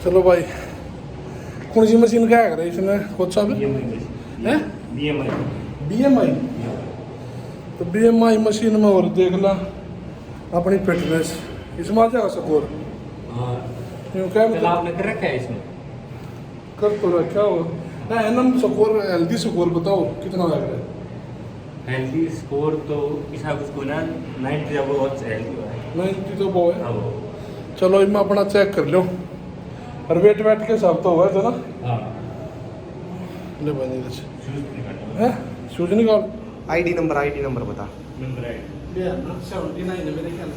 चलो भाई कौन सी मशीन का है इसमें खुद साहब है BMI तो BMI मशीन में और देख ला अपनी फिटनेस इसमें आ जाएगा स्कोर। हाँ यूँ क्या चला आपने कर रखा है इसमें कर तो रखा होगा एनम स्कोर हेल्दी स्कोर बताओ कितना लग रहा है। हेल्दी स्कोर तो इसका कुछ को ना 90 जब बहुत हेल्दी हुआ है 90 तो बहुत है। अब चलो इनमें अपना चेक कर लो और वेट के हिसाब तो होगा तो ना हाँ ले बनी है शूज निकालना शूज निकाल आईडी नंबर बता। नंबर है 79 है मेरे ख्याल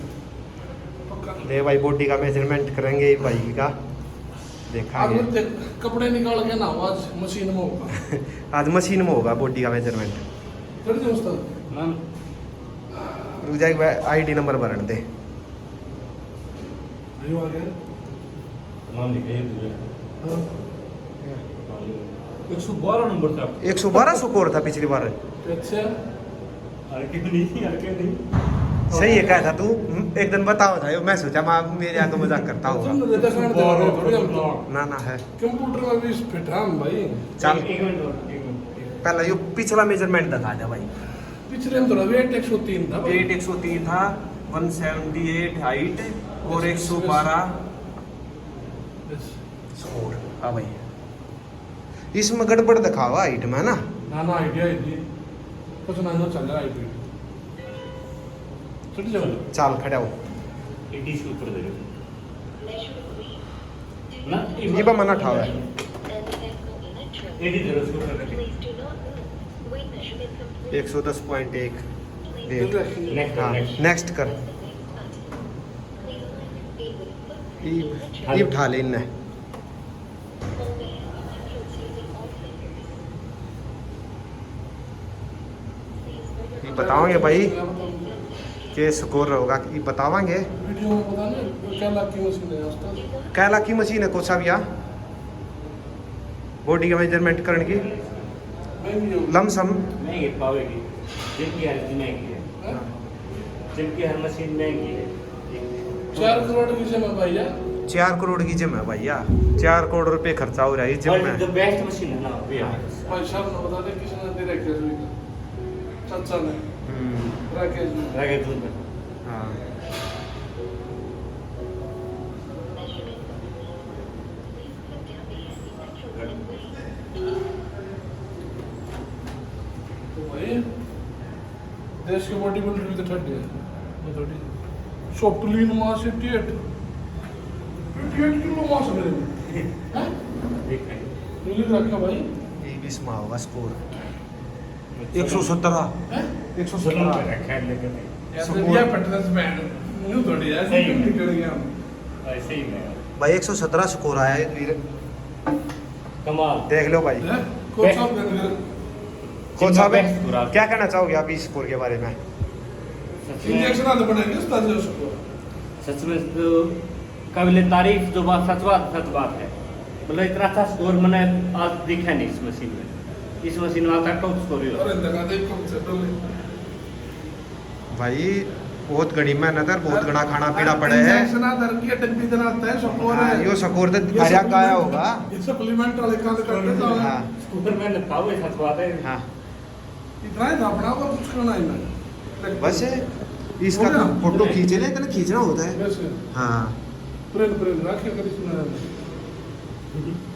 ले भाई बॉडी का मेजरमेंट करेंगे भाई का देखा आज कपड़े निकाल के ना आज मशीन में होगा आज मशीन में होगा बॉडी का मेजरमेंट। कर दे उस्ताद मैम रुक जाएगा आईडी नंबर भरन दे। आयो आ गया नाम लिखे हाँ 112 नंबर था 112 स्कोर था पिछली बार। अच्छा हल्के नहीं सही है क्या था तू एक दिन बताओ था मैं सोचा मैं मेरे आगे मजाक करता तुम होगा। देता खान दे रहे हो थोड़ी हम तो ना है कंप्यूटर में भी फिट हम भाई चल एक मिनट पहला यो पिछला मेजरमेंट दिखा दे भाई। पिछले में थोड़ा वेट 103 था भाई। वेट 103 था 178 हाइट और 112 स्कोर। हाँ भाई इसमें गड़बड़ दिखावा हाइट में ना। ना आइडिया है जी कुछ ना चल रहा है चल जाओ चाल खड़ा हो 80 से ऊपर दे ना ये बा मना ठावा है 80 दे उसको कर रखे 110.1 दे। नेक्स्ट हाँ नेक्स्ट नेक्स्ट कर ये उठा ले इन्हें। ये बताओगे भाई के स्कोर होगा ये बतावांगे। वीडियो में पता नहीं क्या लाख की मशीन है उस्ताद क्या लाख की मशीन है कोसा भैया बॉडी का मेजरमेंट करने की महंगी होगी लमसम महंगी पावेगी जिनकी हर महंगी है हैं? जिनकी हर मशीन महंगी है 4 करोड़ की जमा भैया 4 करोड़ की जिम है भैया 4 करोड़ रुपए खर्चा हो रहा है जिम में। द बेस्ट मशीन है ना भैया भाई साहब ने बता दे किसने दे रखे हैं चाचा ने राकेश जी रगे दूध में हाँ तो भाई देश के बॉडी बिल्डर भी तो 30 है 30 शॉपलीन मास 88 किलो मास मेरे में हैं देख रहे नीली रखा भाई ये भी इसमें होगा स्कोर 117 हैं 117 रखा है लेकिन ऐसे दिया फिटनेस बैंड न्यू थोड़ी ऐसे सही है। निकल गया हम ऐसे ही है भाई 117 स्कोर आया है वीर। कमाल देख लो भाई हैं कोच साहब ने कोच साहब best score आप- क्या कहना चाहोगे आप इस स्कोर के बारे में। इंजेक्शन आते बनाएंगे उस्ताद जी उसको सच में तो काबिल तारीफ जो बात सच बात है मतलब इतना अच्छा स्कोर मैंने आज देखा नहीं इस मशीन में। इस मशीन में आता टॉप स्कोर ही अरे होता लगा दे कम से पहले भाई बहुत घड़ी मेहनत है बहुत घना खाना पीना पड़े है। इंजेक्शन आदर की डब्बी देना आता है सबको हाँ, यो स्कोर तो आया गाया होगा। ये सप्लीमेंट वाले काम करते तो हाँ स्कूटर में था वो सच बात है हाँ इतना ही था अपना और कुछ करना ही नहीं बस इसका तो फोटो खींचे ले इतना खींचना होता है। वैसे हाँ प्रेम रखे करी सुना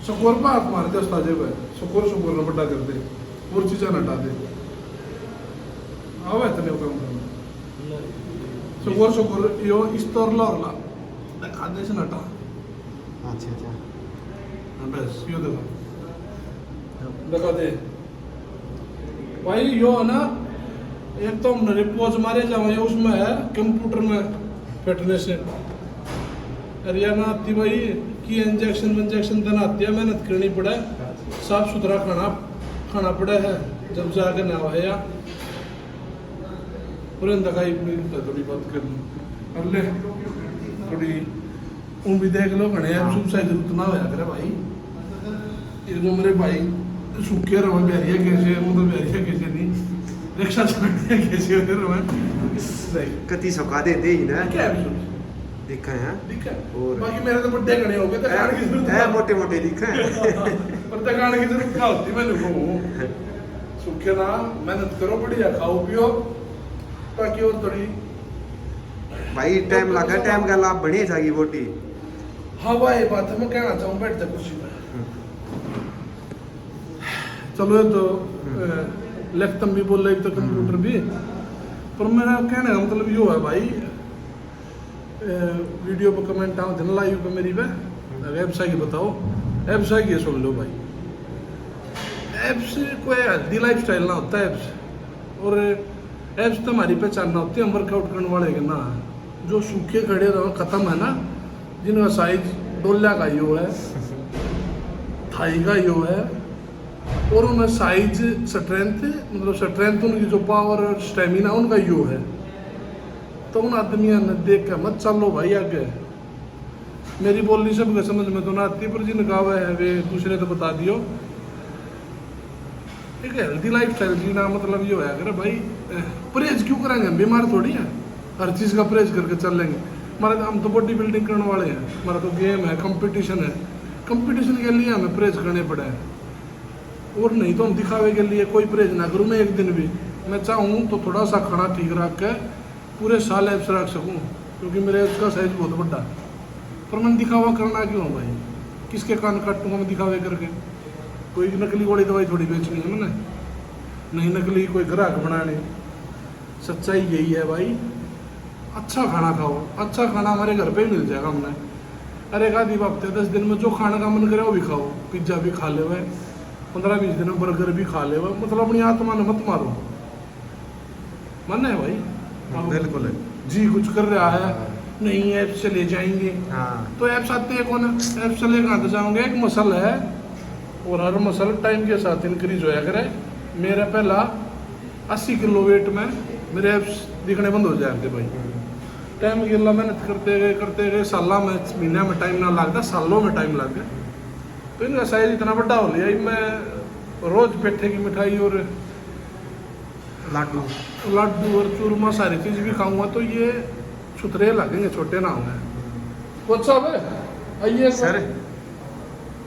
स्कोर पर हाथ मार दे उस्ताद जी भाई स्कोर न बड़ा कर दे और चीज़ें हटा दे आवे इतने काम करना स्कोर यो स्टोर लॉरला दिखा दे से नटा अच्छा अच्छा बस यो दिखा दे भाई यो है ना एक तो हमने रिपोज मारे जाओ उसमें है कंप्यूटर में फिटनेस है हरियाणा आती भाई की इंजेक्शन देना आती है मेहनत करनी पड़े साफ सुथरा खाना पड़े है जब जाके ना है या पुरंदा का थोड़ी बात कर लो अब ले थोड़ी भी देख लो घने सुसाइड जरूरत ना होया करे भाई ये जो मेरे भाई सूखे रहे बैरिया कैसे मतलब बैरिया कैसे नहीं रिक्शा चलाने कैसे हो रहे कति सौका दे ही ना क्या है दिखा है दिखा और- बाकी मेरे तो बड्डे घने हो गए तो खाने की जरूरत है मोटे मोटे दिखा है पर तो खाने की जरूरत क्या होती मैंने को सूखे ना मेहनत करो बढ़िया खाओ पियो ताकि और थोड़ी भाई टाइम लगा टाइम का लाभ बढ़िया जाएगी बोटी हाँ भाई बात है मैं कहना चाहूँ बैठ जा कुर्सी पे चलो ये तो लैपटॉप भी बोल रही तो कंप्यूटर भी पर मेरा कहने का मतलब यो है भाई वीडियो पे कमेंट आओ दिन लाइव पे मेरी पे वेबसाइट बताओ वेबसाइट ये सुन लो भाई एप्स कोई हेल्दी लाइफ स्टाइल ना होता है एप्स और एप्स तो हमारी पहचान ना होती है हम वर्कआउट करने वाले के ना जो सूखे खड़े रहो खत्म है ना जिनका साइज डोला का यो है थाई का यो है और उनका साइज स्ट्रेंथ मतलब स्ट्रेंथ उनकी जो पावर और स्टेमिना उनका यो है तो उन आदमियों ने देख कर मत चलो भाई आगे मेरी बोलनी सबके समझ में तो ना आती पर जिनका हुआ है वे दूसरे तो बता दियो एक हेल्दी लाइफ स्टाइल जीना मतलब ये होया अगर भाई परहेज क्यों करेंगे हम बीमार थोड़ी हैं हर चीज़ का परहेज करके चल लेंगे हमारे हम तो बॉडी बिल्डिंग करने वाले हैं हमारा तो गेम है कंपटीशन है कंपटीशन के लिए हमें परहेज करने पड़े हैं और नहीं तो हम दिखावे के लिए कोई परहेज ना करूँ मैं एक दिन भी मैं चाहूँ तो थोड़ा सा खाना ठीक रख के पूरे साल एब्स रख सकूँ क्योंकि मेरे एब्स का साइज बहुत बड़ा है पर मैं दिखावा करना क्यों भाई किसके कान काटूंगा मैं दिखावे करके कोई नकली वाली दवाई थोड़ी बेचनी है मैंने नहीं नकली कोई ग्राहक बनाने सच्चाई यही है भाई अच्छा खाना खाओ अच्छा खाना हमारे घर पे ही मिल जाएगा हमने अरे एक आधी हफ्ते 10 दिन में जो खाने का मन करे वो भी खाओ पिज्ज़ा भी खा ले 15-20 दिन में बर्गर भी खा ले मतलब अपनी आत्मा ने मत मारो मन है भाई बिल्कुल है जी कुछ कर रहा है नहीं ऐप्स से ले जाएंगे हाँ तो ऐप्स आते हैं कौन ऐप्स से ले कहाँ जाओगे एक मसल है और हर मसल टाइम के साथ इंक्रीज होया करे मेरा पहला 80 किलो वेट में मेरे एब्स दिखने बंद हो जाते भाई टाइम की अल्लाह मेहनत करते गए सालों में महीने में टाइम ना लगता सालों में टाइम लग गया तो इनका साइज इतना बड़ा हो लिया मैं रोज पेठे की मिठाई और लड्डू और चूरमा सारी चीज़ भी खाऊंगा तो ये छुतरे लगेंगे छोटे ना होंगे कोच साहब आइए सर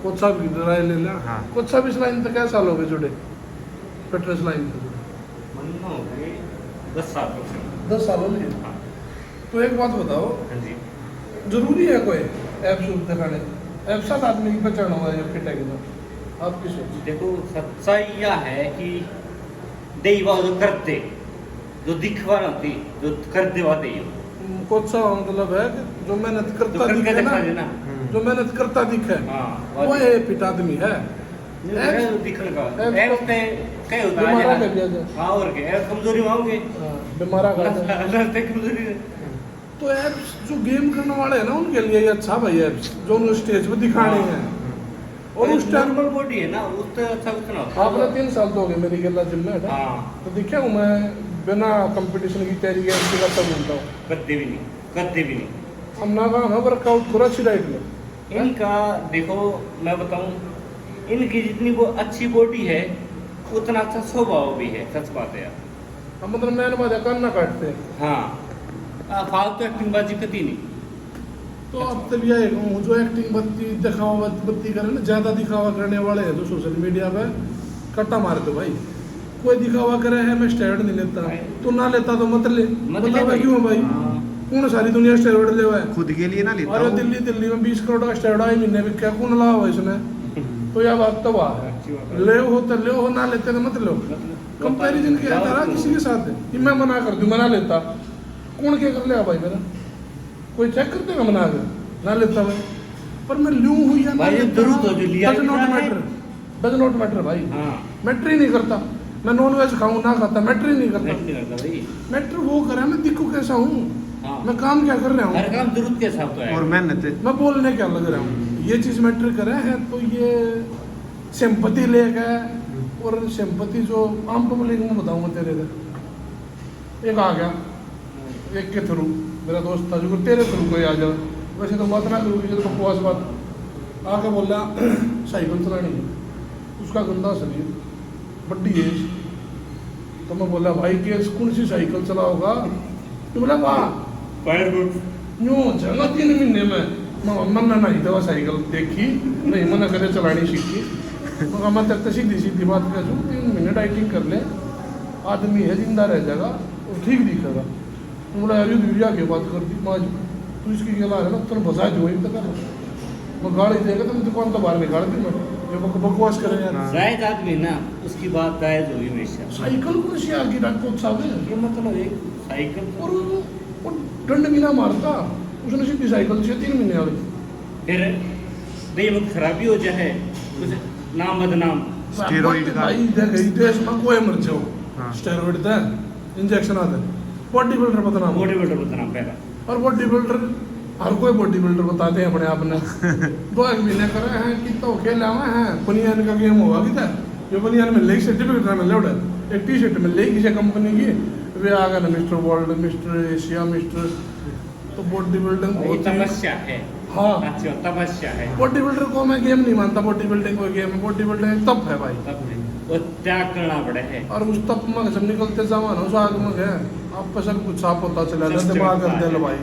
कोच साहब की राय ले लिया हाँ। कोच साहब इस लाइन तक क्या साल हो गए जुड़े फिटनेस लाइन से महीना हो गए 10 साल हो गए। 10 साल हो गए हाँ तो एक बात बताओ हाँ जी जरूरी है कोई ऐप सूट दिखाने ऐप साथ आदमी की पहचान होगा जब फिट है तो आपकी सोच देखो सच्चाई यह है कि देवा जो करते जो दिखवा होती जो करते हुआ देव कोच साहब मतलब है कि जो मेहनत जो करता करके दिखे दिखा ना देना जो मेहनत करता दिखे हाँ वो ये फिट आदमी है दिखने का ऐप ऐप पे क्या होता बीमारा है कर दिया जाए हाँ और क्या ऐप कमजोरी में आओगे बीमारा कर दिया रास्ते कमजोरी तो एप्स जो गेम करने वाले हैं ना उनके लिए ये अच्छा भाई एप्स जो उन्हें स्टेज पे दिखाने हैं और उस टाइम नॉर्मल बॉडी है ना उससे अच्छा कुछ ना होता आपने 3 साल तो हो गए मेरी गला जिम में है ना हाँ तो देखिए हूँ मैं बिना कंपटीशन की तैयारी के करता घूमता हूँ करते भी नहीं हम ना काम है वर्कआउट करो अच्छी डाइट में इनका देखो मैं बताऊं इनकी जितनी वो अच्छी बॉडी है उतना अच्छा स्वभाव भी है सच बात है यार हम मतलब मैंने बात कान ना काटते हाँ फालतू एक्टिंग बाजी कती नहीं तो अब तक यह हूँ जो एक्टिंग बत्ती करे ना ज़्यादा दिखावा करने वाले हैं जो सोशल मीडिया पे कट्टा मार दो भाई कोई दिखावा करे है मैं स्टेरॉइड नहीं लेता तो ना लेता तो मत ले मतलब है क्यों भाई कौन सारी दुनिया स्टेरॉइड ले हुआ है खुद के लिए ना लेता अरे हूँ। दिल्ली में 20 करोड़ का स्टेरॉइड महीने में क्या कौन ला हुआ इसने तो यह बात तो वाह है ले हो तो ले हो ना लेते तो मत लो कंपैरिजन क्या था किसी के साथ है कि मैं मना कर दूं मना लेता कौन क्या कर लेगा भाई मेरा कोई चेक कर देगा मना कर ना लेता मैं पर मैं लूँ हुई या ना भाई, लेता जरूर तो जो लिया डज नॉट है। मैटर डज नॉट मैटर भाई हाँ मैटर ही नहीं करता मैं नॉन वेज खाऊं ना खाता मैटर ही नहीं मैं करता नहीं करता भाई मैटर वो करे मैं दिखूं कैसा हूँ हाँ मैं काम क्या कर रहा हर हूँ काम जरूरत के हिसाब तो है और मेहनत मैं बोलने क्या लग रहा हूँ ये चीज़ मैटर करे है तो ये सिंपति ले गए और सिंपति जो आम पब्लिक में बताऊंगा तेरे से एक आ गया एक के थ्रू मेरा दोस्त था जो तेरे थ्रू कोई आ जाए वैसे तो बात ना करूँ कि तो बकवास बात आके बोला साइकिल चलानी है उसका गंदा शरीर बड्डी एज तो मैं बोला भाई कि कौन सी साइकिल चलाओगा तो बोला वाह फायर यूं जगह 3 महीने में मन ना नहीं दवा साइकिल देखी नहीं मना करे चलानी सीखी मगर मैं तक सीधी सीधी बात कर दूँ 3 महीने डाइटिंग कर ले आदमी है जिंदा रह जाएगा और ठीक दिखेगा। बोला यार यूरिया की बात कर दी माँ तू इसकी गला है ना तुम फंसा जो वही तक मैं गाड़ी देगा तो दुकान तो बाहर निकाल दी मैं ये बकवास करे यार। जायज आदमी ना उसकी बात जायज होगी हमेशा। साइकिल को से आगे रखो साहब ये मतलब एक साइकिल और वो डंड भी ना मारता उसने सीधी साइकिल से 3 महीने वाली फिर नहीं मुख खराबी हो जाए कुछ नाम बदनाम स्टेरॉइड का भाई देख देश में कोई मर जाओ हाँ। स्टेरॉइड था इंजेक्शन आता है बॉडी बिल्डर बदनाम बॉडी बिल्डर बदनाम पहला और बॉडी बिल्डर हर कोई बॉडी बिल्डर बताते हैं अपने आप ने 2 एक महीने करे हैं कि तो खेला हुआ है बनियान का गेम होगा किधर जो बनियान में लेग सर्टिफिकेट में ले एक टी शर्ट में ले किसी कंपनी की वे आ गए ना mister world mister Asia mister तो बॉडी बिल्डिंग वो तपस्या है। हाँ अच्छा तपस्या है। बॉडी बिल्डर को मैं गेम नहीं मानता बॉडी बिल्डिंग को गेम बॉडी बिल्डिंग तप है भाई तब नहीं वो त्याग करना पड़े है। और उस तप में जब निकलते जमाना उस आग में गए आप पे सब कुछ साफ होता चला जाता दिमाग कर दिल भाई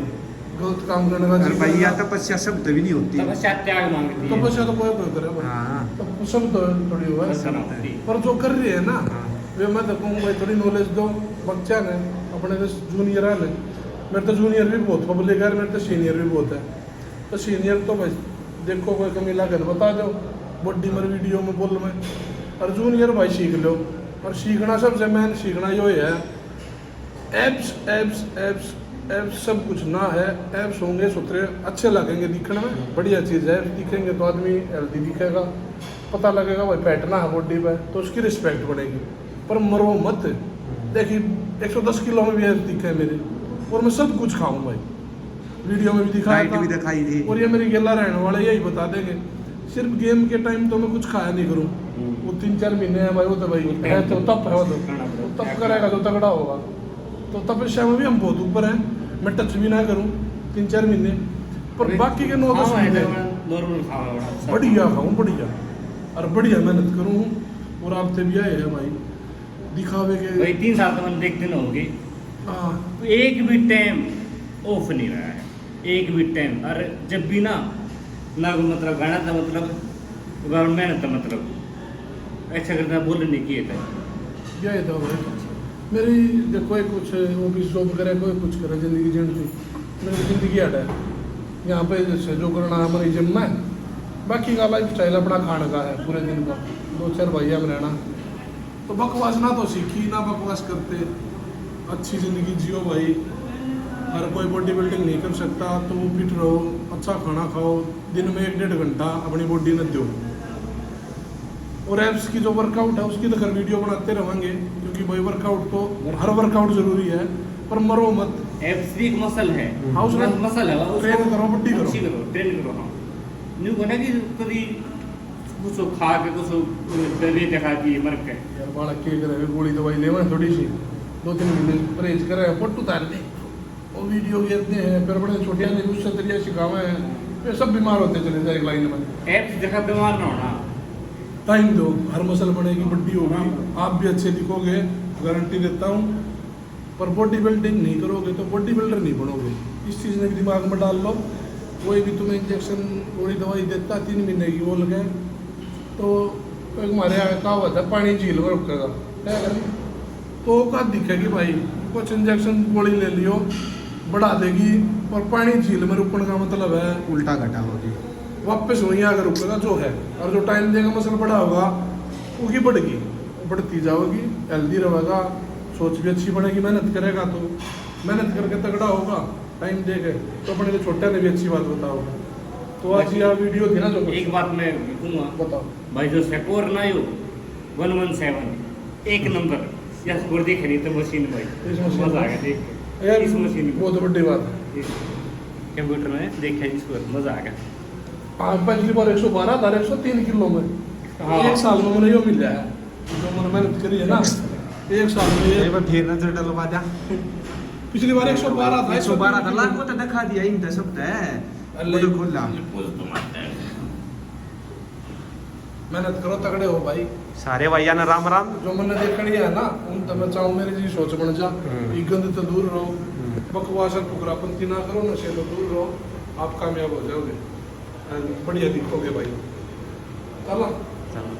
गलत काम करने का और भैया तपस्या शब्द भी नहीं होती तपस्या त्याग मांगती है। तपस्या तो कोई करे भाई हाँ तो सब तो थोड़ी हुआ है बस ना होती। पर जो कर रही है ना हाँ। वे मैं तो कहूँ भाई थोड़ी नॉलेज दो बच्चा ने अपने जूनियर है मेरे तो जूनियर भी बहुत पब्लिक है मेरे तो सीनियर भी बहुत है तो सीनियर तो भाई देखो कोई कमी लागत बता दो बॉडी मेरे वीडियो में बोल मैं और जूनियर भाई सीख लो और सीखना सबसे मेन सीखना यो है एप्स एप्स एप्स एप्स सब कुछ ना है एप्स होंगे सुथरे अच्छे लगेंगे दिखने में बढ़िया चीज़ है दिखेंगे तो आदमी हेल्दी दिखेगा पता लगेगा भाई बैठना है बॉडी पे तो उसकी रिस्पेक्ट बढ़ेगी पर मरो मत देखिए 110 किलो में भी एप्स दिखे मेरे और मैं सब कुछ खाऊं भाई वीडियो में भी दिखाया डाइट भी था दिखाई थी और ये मेरी गेला रहने वाले यही बता देंगे सिर्फ गेम के टाइम तो मैं कुछ खाया नहीं करूँ वो 3-4 महीने है भाई वो तो भाई है तो तप है वो तो तप करेगा तो तगड़ा होगा तो तपस्या में भी हम बहुत ऊपर हैं मैं टच भी ना करूँ 3-4 महीने पर बाकी के 9-10 महीने नॉर्मल खाना बढ़िया खाऊँ बढ़िया और बढ़िया मेहनत करूँ और आपसे भी आए हैं भाई दिखावे के भाई 3 साल तो मैंने देखते न होगी हाँ एक भी टाइम ऑफ नहीं रहा है एक भी टाइम और जब भी ना मतलब गाना था मतलब मेहनत था मतलब ऐसा करना बोल नहीं किए थे यही था भाई मेरी देखो एक कुछ ऑफिस जॉब करे कोई कुछ करे जिंदगी जीने की मेरी जिंदगी हट है यहाँ पे जैसे जो करना है हमारी जिम में बाकी का लाइफ स्टाइल अपना खाने का है पूरे दिन का 2-4 भैया में रहना तो बकवास ना तो सीखी ना बकवास करते अच्छी ज़िंदगी जियो भाई हर कोई बॉडी बिल्डिंग नहीं कर सकता तो वो फिट रहो अच्छा खाना खाओ दिन में 1-1.5 घंटा अपनी बॉडी न दो और एप्स की जो वर्कआउट है उसकी तो खैर वीडियो बनाते रहेंगे क्योंकि भाई वर्कआउट तो हर वर्कआउट जरूरी है पर मरो मत एप्स भी एक मसल है हाँ, उसमें मसल है ट्रेन करो बॉडी करो ट्रेन करो हाँ न्यू बना कि कभी कुछ खा के कुछ दे देखा कि मर के यार बालक के करे गोली दवाई लेवा थोड़ी सी 2-3 महीने परहेज करे पट्ट उतार दे वो वीडियो गिरते हैं फिर बड़े छोटे ने उससे तरीके सिखावे हैं ये सब बीमार होते चले जाए एक लाइन में एप्स देखा बीमार ना होना टाइम दो हर मसल बनेगी बड्डी होगी आप भी अच्छे दिखोगे गारंटी देता हूँ पर बॉडी बिल्डिंग नहीं करोगे तो बॉडी बिल्डर नहीं बनोगे इस चीज़ ने दिमाग में डाल लो कोई भी तुम्हें इंजेक्शन गोली दवाई देता 3 महीने की बोल गए तो एक हमारे यहाँ कहावत है पानी झील में रुकेगा क्या करें तो औकात दिखेगी भाई कुछ इंजेक्शन गोली ले लियो बढ़ा देगी और पानी झील में रुकने का मतलब है उल्टा घटा होगी वापस वहीं आकर रुकेगा जो है और जो टाइम देगा मसल बड़ा होगा वो बढ़ेगी बढ़ती जाओगी हेल्दी रहेगा सोच भी अच्छी बनेगी मेहनत करेगा तो मेहनत करके तगड़ा होगा टाइम देके तो अपने को छोटे ने भी अच्छी बात बताओगे तो आज ये वीडियो थी ना जो एक बात मैं कहूँगा बताओ भाई जो सेकोर ना यो 117 एक नंबर या स्कोर देख नहीं तो मशीन भाई इस मशीन मजा आ गया देख के। यार इस मशीन में बहुत बड़ी बात है कंप्यूटर में देखा इसको मजा आ गया। पिछली बार 112 था 103 किलो में हाँ। 1 साल में मैंने यो मिल जाए जो मैंने मेहनत करी है ना 1 साल में ये फिर नजर डलवा जा पिछली बार 112 था 112 था लाख को तो दिखा दिया इन सब है अल्लाह उधर खोल ला मेहनत करो तगड़े हो भाई सारे भैया ने राम राम जो मैंने देखनी है ना उन तो मैं चाहूँ मेरी जी सोच बन जा ये गंद तो दूर रहो बकवास और फुकरापंती ना करो, नशे तो दूर रहो, आप कामयाब हो जाओगे, बढ़िया दिखोगे भाई। चलो चलो